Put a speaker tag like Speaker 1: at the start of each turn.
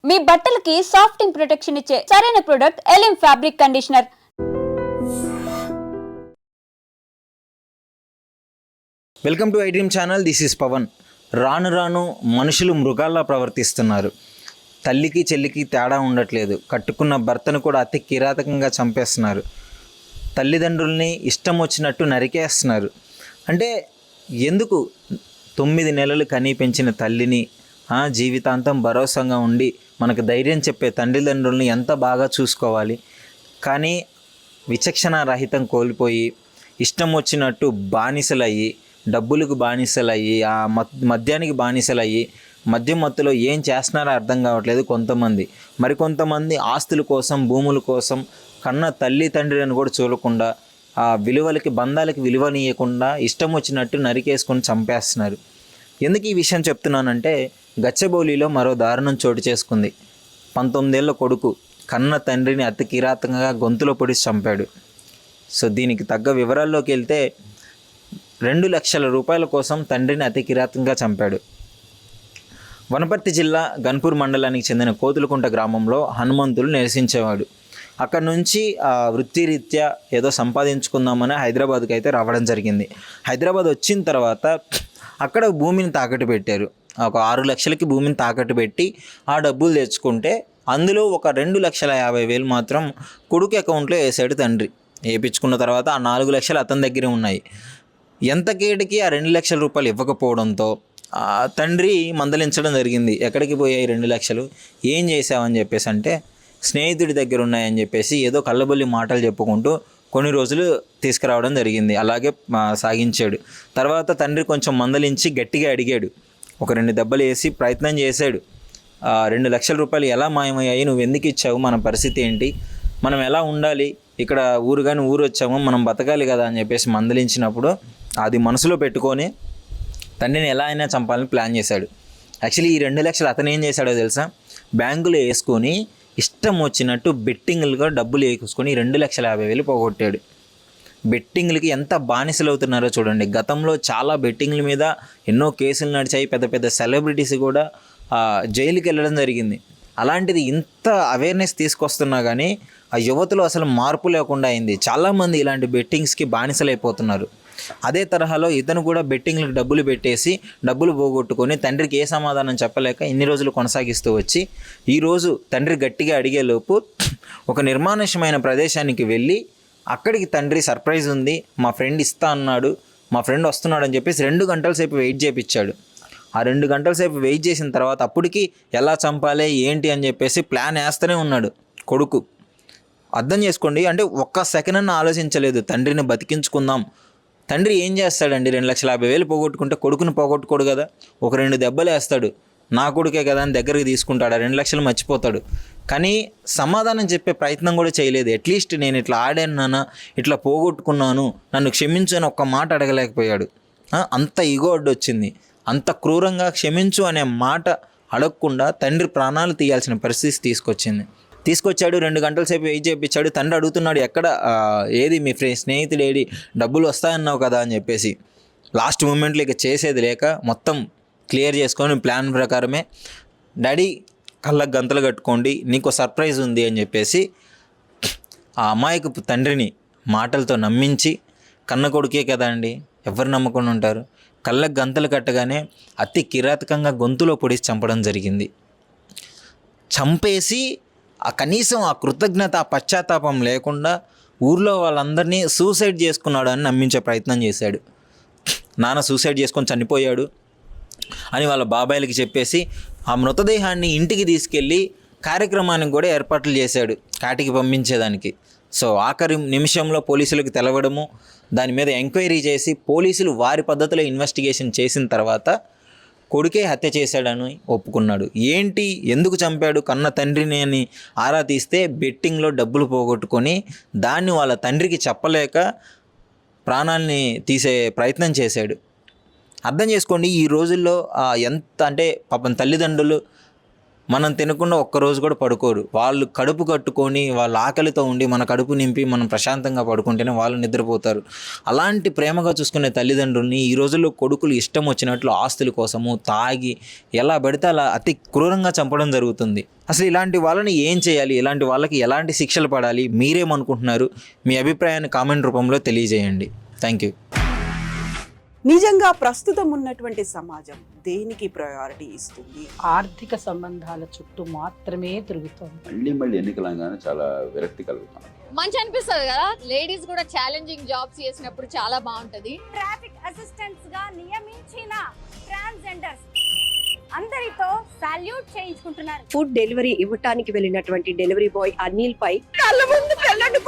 Speaker 1: మీ బట్టలకి సాఫ్టింగ్ ప్రొటెక్షన్ ఇచ్చే సరైన ప్రొడక్ట్ ఎలిమ్ fabric conditioner.
Speaker 2: Welcome to iDream channel. This is Pavan. రాను రాను మనుషులు మృగాల్లా ప్రవర్తిస్తున్నారు. తల్లికి చెల్లికి తేడా ఉండట్లేదు. కట్టుకున్న భర్తను కూడా అతి కిరాతకంగా చంపేస్తున్నారు. తల్లిదండ్రుల్ని ఇష్టం వచ్చినట్టు నరికేస్తున్నారు. అంటే ఎందుకు 9 నెలలు కనీ పెంచిన తల్లిని జీవితాంతం భరోసాగా ఉండి మనకు ధైర్యం చెప్పే తల్లిదండ్రుల్ని ఎంత బాగా చూసుకోవాలి. కానీ విచక్షణ రహితం కోల్పోయి ఇష్టం వచ్చినట్టు బానిసలయ్యి, డబ్బులకు బానిసలయ్యి, ఆ మద్యానికి బానిసలయ్యి, మద్యం మత్తులో ఏం చేస్తున్నారో అర్థం కావట్లేదు కొంతమంది. మరికొంతమంది ఆస్తుల కోసం, భూముల కోసం కన్న తల్లి తండ్రిని కూడా చూడకుండా, ఆ విలువలకి బంధాలకి విలువనీయకుండా ఇష్టం వచ్చినట్టు నరికేసుకొని చంపేస్తున్నారు. ఎందుకు ఈ విషయం చెప్తున్నానంటే, గచ్చిబౌలిలో మరో దారుణం చోటు చేసుకుంది. 19 ఏళ్ల కొడుకు కన్న తండ్రిని అతి కిరాతకంగా గొంతులో పొడిచి చంపాడు. సో దీనికి తగ్గ వివరాల్లోకి వెళ్తే 2 లక్షల రూపాయల కోసం తండ్రిని అతి కిరాతకంగా చంపాడు. వనపర్తి జిల్లా గన్పూర్ మండలానికి చెందిన కోతులకుంట గ్రామంలో హనుమంతులు నివసించేవాడు. అక్కడ నుంచి వృత్తిరీత్యా ఏదో సంపాదించుకుందామని హైదరాబాద్కి అయితే రావడం జరిగింది. హైదరాబాద్ వచ్చిన తర్వాత అక్కడ భూమిని తాకట్టు పెట్టారు. ఒక 6 లక్షలకి భూమిని తాకట్టు పెట్టి ఆ డబ్బులు తెచ్చుకుంటే అందులో ఒక 2,50,000 మాత్రం కొడుకు అకౌంట్లో వేసాడు తండ్రి. వేయించుకున్న తర్వాత ఆ 4 లక్షలు అతని దగ్గరే ఉన్నాయి. ఎంతకేటికి ఆ 2 లక్షల రూపాయలు ఇవ్వకపోవడంతో తండ్రి మందలించడం జరిగింది. ఎక్కడికి పోయాయి 2 లక్షలు, ఏం చేసావని చెప్పేసి అంటే, స్నేహితుడి దగ్గర ఉన్నాయని చెప్పేసి ఏదో కళ్ళబొల్లి మాటలు చెప్పుకుంటూ కొన్ని రోజులు తీసుకురావడం జరిగింది. అలాగే సాగించాడు. తర్వాత తండ్రి కొంచెం మందలించి గట్టిగా అడిగాడు. ఒక 2 దెబ్బలు వేసి ప్రయత్నం చేశాడు. 2 లక్షల రూపాయలు ఎలా మాయమయ్యాయి, నువ్వు ఎందుకు ఇచ్చావు, మన పరిస్థితి ఏంటి, మనం ఎలా ఉండాలి, ఇక్కడ ఊరు కానీ ఊరు వచ్చాము, మనం బతకాలి కదా అని చెప్పేసి మందలించినప్పుడు అది మనసులో పెట్టుకొని తండ్రిని ఎలా అయినా చంపాలని ప్లాన్ చేశాడు. యాక్చువల్లీ ఈ 2 లక్షలు అతను ఏం చేశాడో తెలుసా, బ్యాంకులో వేసుకొని ఇష్టం వచ్చినట్టు బెట్టింగ్లుగా డబ్బులు వేసుకొని 2,50,000 పోగొట్టాడు. బెట్టింగ్లకి ఎంత బానిసలు అవుతున్నారో చూడండి. గతంలో చాలా బెట్టింగ్ల మీద ఎన్నో కేసులు నడిచాయి. పెద్ద పెద్ద సెలబ్రిటీస్ కూడా జైలుకి వెళ్ళడం జరిగింది. అలాంటిది ఇంత అవేర్నెస్ తీసుకొస్తున్నా కానీ ఆ యువతలో అసలు మార్పు లేకుండా అయింది. చాలామంది ఇలాంటి బెట్టింగ్స్కి బానిసలైపోతున్నారు. అదే తరహాలో ఇతను కూడా బెట్టింగ్లకు డబ్బులు పెట్టేసి డబ్బులు పోగొట్టుకొని తండ్రికి ఏ సమాధానం చెప్పలేక ఇన్ని రోజులు కొనసాగిస్తూ వచ్చి ఈరోజు తండ్రి గట్టిగా అడిగేలోపు ఒక నిర్మానుష్యమైన ప్రదేశానికి వెళ్ళి అక్కడికి తండ్రి సర్ప్రైజ్ ఉంది, మా ఫ్రెండ్ ఇస్తా అన్నాడు, మా ఫ్రెండ్ వస్తున్నాడు అని చెప్పేసి 2 గంటల సేపు వెయిట్ చేయించాడు. ఆ 2 గంటల సేపు వెయిట్ చేసిన తర్వాత అప్పటికి ఎలా చంపాలి ఏంటి అని చెప్పేసి ప్లాన్ వేస్తూనే ఉన్నాడు కొడుకు. అర్థం చేసుకోండి, అంటే ఒక్క సెకండ్ అన్న ఆలోచించలేదు తండ్రిని బతికించుకుందాం. తండ్రి ఏం చేస్తాడండి, 2,50,000 పోగొట్టుకుంటే కొడుకుని పోగొట్టుకోడు కదా, ఒక 2 దెబ్బలు వేస్తాడు, నా కొడుకే కదా అని దగ్గరికి తీసుకుంటాడు, 2 లక్షలు మర్చిపోతాడు. కానీ సమాధానం చెప్పే ప్రయత్నం కూడా చేయలేదు. అట్లీస్ట్ నేను ఇట్లా ఆడాను నాన్న, ఇట్లా పోగొట్టుకున్నాను, నన్ను క్షమించు అని ఒక్క మాట అడగలేకపోయాడు. అంత ఈగో అడ్డొచ్చింది. అంత క్రూరంగా క్షమించు అనే మాట అడగకుండా తండ్రి ప్రాణాలు తీయాల్సిన పరిస్థితి తీసుకొచ్చాడు. 2 గంటల సేపు వెయిట్ చేయించాడు. తండ్రి అడుగుతున్నాడు, ఎక్కడ ఏది మీ స్నేహితుడు ఏడి, డబ్బులు వస్తాయన్నావు కదా అని చెప్పేసి. లాస్ట్ మూమెంట్లో ఇక చేసేది లేక మొత్తం క్లియర్ చేసుకొని ప్లాన్ ప్రకారమే, డాడీ కళ్ళకు గంతలు కట్టుకోండి, నీకు సర్ప్రైజ్ ఉంది అని చెప్పేసి ఆ అమాయకపు తండ్రిని మాటలతో నమ్మించి, కన్న కొడుకే కదా అండి, ఎవరు నమ్మకుండా ఉంటారు, కళ్ళకు గంతలు కట్టగానే అతి కిరాతకంగా గొంతులో పొడిచి చంపడం జరిగింది. చంపేసి కనీసం ఆ కృతజ్ఞత, ఆ పశ్చాత్తాపం లేకుండా ఊర్లో వాళ్ళందరినీ సూసైడ్ చేసుకున్నాడు అని నమ్మించే ప్రయత్నం చేశాడు. నాన్న సూసైడ్ చేసుకొని చనిపోయాడు అని వాళ్ళ బాబాయిలకి చెప్పేసి ఆ మృతదేహాన్ని ఇంటికి తీసుకెళ్ళి కార్యక్రమానికి కూడా ఏర్పాట్లు చేశాడు కాటికి పంపించేదానికి. సో ఆఖరి నిమిషంలో పోలీసులకు తెలవడము, దాని మీద ఎంక్వైరీ చేసి పోలీసులు వారి పద్ధతిలో ఇన్వెస్టిగేషన్ చేసిన తర్వాత కొడుకే హత్య చేశాడని ఒప్పుకున్నాడు. ఏంటి, ఎందుకు చంపాడు కన్న తండ్రిని అని ఆరా తీస్తే బెట్టింగ్లో డబ్బులు పోగొట్టుకొని దాన్ని వాళ్ళ తండ్రికి చెప్పలేక ప్రాణాలని తీసే ప్రయత్నం చేశాడు. అర్థం చేసుకోండి, ఈ రోజుల్లో ఎంత అంటే పాపం తల్లిదండ్రులు మనం తినకుండా ఒక్కరోజు కూడా పడుకోరు. వాళ్ళు కడుపు కట్టుకొని వాళ్ళ ఆకలితో ఉండి మన కడుపు నింపి మనం ప్రశాంతంగా పడుకుంటేనే వాళ్ళు నిద్రపోతారు. అలాంటి ప్రేమగా చూసుకునే తల్లిదండ్రుల్ని ఈ రోజుల్లో కొడుకులు ఇష్టం వచ్చినట్లు ఆస్తుల కోసము తాగి ఎలా పడితే అలా అతి క్రూరంగా చంపడం జరుగుతుంది. అసలు ఇలాంటి వాళ్ళని ఏం చేయాలి, ఇలాంటి వాళ్ళకి ఎలాంటి శిక్షలు పడాలి, మీరేమనుకుంటున్నారు? మీ అభిప్రాయాన్ని కామెంట్ రూపంలో తెలియజేయండి. Thank you.
Speaker 3: నిజంగా ప్రస్తుతం ఉన్నటువంటి సమాజం దేనికి ప్రయారిటీ ఇస్తుంది?
Speaker 4: ఆర్థిక సంబంధాల చుట్టూ మాత్రమే తిరుగుతోంది.
Speaker 5: మళ్ళీ ఎన్నికలంగానే చాలా విరక్తి కలుగుతాం.
Speaker 6: మంచి అనిపిస్తుంది కదా, లేడీస్ కూడా ఛాలెంజింగ్ జాబ్స్ చేసినప్పుడు చాలా బాగుంటది.
Speaker 7: ట్రాఫిక్ అసిస్టెంట్స్ గా నియమించిన ట్రాన్స్జెండర్స్ అందరితో సాల్యూట్ చేయించుకుంటున్నారు.
Speaker 8: ఫుడ్ డెలివరీ ఇవ్వటానికి వెళ్ళినటువంటి డెలివరీ బాయ్ అనిల్ పై కళ్ళ ముందు పెళ్ళండి